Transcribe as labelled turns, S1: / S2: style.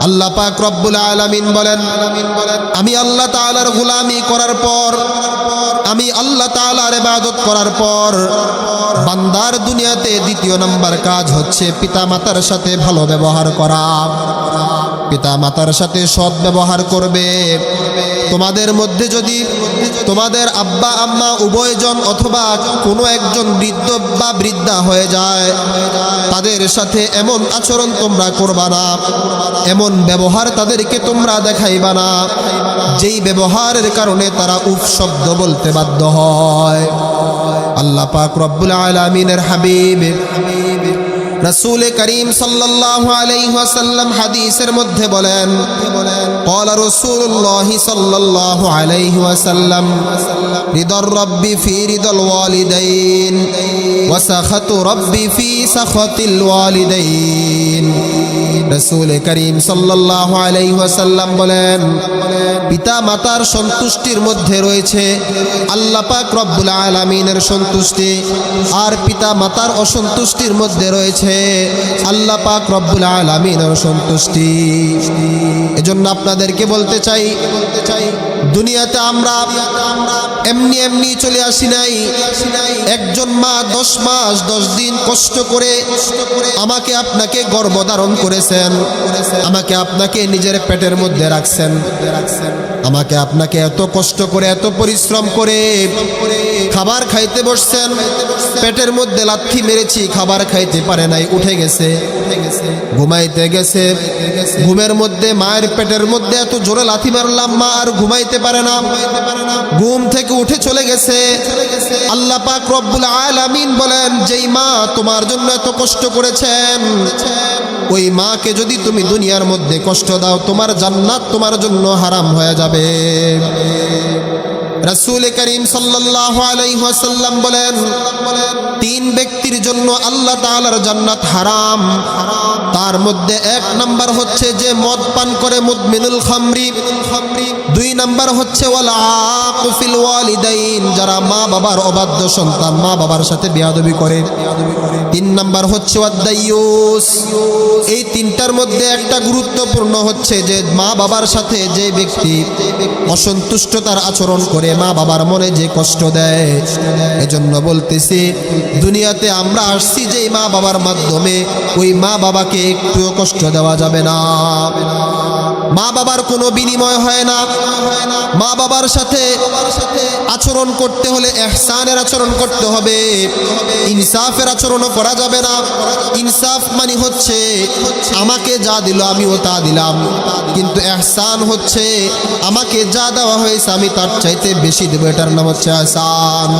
S1: আল্লাহ পাক রব্বুল আলামিন বলেন, আমি আল্লাহ তাআলার গোলামি করার পর, আমি আল্লাহ তাআলার ইবাদত করার পর বান্দার দুনিয়াতে দ্বিতীয় নাম্বার কাজ হচ্ছে পিতামাতার সাথে ভালো ব্যবহার করা। পিতামাতার সাথে সৎ ব্যবহার করবে। তোমাদের মধ্যে যদি তোমাদের আব্বা আম্মা উভয়জন অথবা কোনো একজন বৃদ্ধ বা বৃদ্ধা হয়ে যায়, তাদের সাথে এমন আচরণ তোমরা করবা না, এমন ব্যবহার তাদেরকে তোমরা দেখাইবা না যেই ব্যবহারের কারণে তারা উফ শব্দ বলতে বাধ্য হয়। আল্লাহ পাক রব্বুল আলামিনের হাবিব রাসূল করিম সাল্লাল্লাহু আলাইহি ওয়াসাল্লাম হাদিসের মধ্যে বলেন, ক্বালা রাসূলুল্লাহ সাল্লাল্লাহু আলাইহি ওয়াসাল্লাম, রিদার রাব্বি ফি রিদাল ওয়ালিদাইন ওয়া সাখাতু রাব্বি ফি সাখাতিল ওয়ালিদাইন। রাসূল করিম সাল্লাল্লাহু আলাইহি ওয়াসাল্লাম বলেন, পিতা মাতার সন্তুষ্টির মধ্যে রয়েছে আল্লাহ পাক রব্বুল আলামিনের সন্তুষ্টি, আর পিতা মাতার অসন্তুষ্টির মধ্যে রয়েছে আল্লাহ পাক রব্বুল আলামিনের সন্তুষ্টি। এজন্য আপনাদেরকে বলতে চাই, দুনিয়াতে আমরা এমনি এমনি চলে আসি নাই। একজন মা 10 মাস 10 দিন কষ্ট করে আমাকে আপনাকে গর্ভধারণ করেছেন, আমাকে আপনাকে নিজের পেটের মধ্যে রাখছেন, আমাকে আপনাকে এত কষ্ট করে এত পরিশ্রম করে খাবার খাইতে বসছেন, পেটের মধ্যে লাথি মেরেছি, খাবার খাইতে পারে নাই, উঠে গেছে, ঘুমাইতে গেছে, ঘুমের মধ্যে মায়ের পেটের মধ্যে এত জোরে লাথি মারলাম, মা আর ঘুমাইতে পারে না, ঘুম থেকে উঠে চলে গেছে। আল্লাহ পাক রব্বুল আলামিন বলেন, যেই মা তোমার জন্য এত কষ্ট করেছেন, ওই মাকে যদি তুমি দুনিয়ার মধ্যে কষ্ট দাও, তোমার জান্নাত তোমার জন্য হারাম হয়ে যাবে। রাসূল করিম সাল্লাল্লাহু আলাইহি ওয়াসাল্লাম বলেন, 3 ব্যক্তির জন্য আল্লাহ তাআলার জান্নাত হারাম। তার মধ্যে 1 নাম্বার হচ্ছে যে মদ পান করে, মুদমিনুল খামরি। 2 নাম্বার হচ্ছে ওয়াল আকুফিল ওয়ালিদাইন, যারা মা বাবার অবাধ্য সন্তান, মা বাবার সাথে বেয়াদবি করে। 3 নাম্বার হচ্ছে ওয়াদাইয়ুস। এই 3টার মধ্যে একটা গুরুত্বপূর্ণ হচ্ছে যে মা বাবার সাথে যে ব্যক্তি অসন্তুষ্টতার আচরণ করে, মা বাবার মনে যে কষ্ট দেয়। এজন্য বলতেছি, দুনিয়াতে আমরা আসছি যে মা বাবার মাধ্যমে, ওই মা বাবাকে একটুও কষ্ট দেওয়া যাবে না। মা বাবার কোনো বিনিময় হয় না। মা বাবার সাথে আচরণ করতে হলে ইহসানের আচরণ করতে হবে, ইনসাফের আচরণও করা যাবে না। ইনসাফ মানে হচ্ছে আমাকে যা দিল আমিও তা দিলাম, কিন্তু ইহসান হচ্ছে আমাকে যা দেওয়া হয়েছে আমি তার চাইতে বেশি দেব, এটার নাম হচ্ছে ইহসান।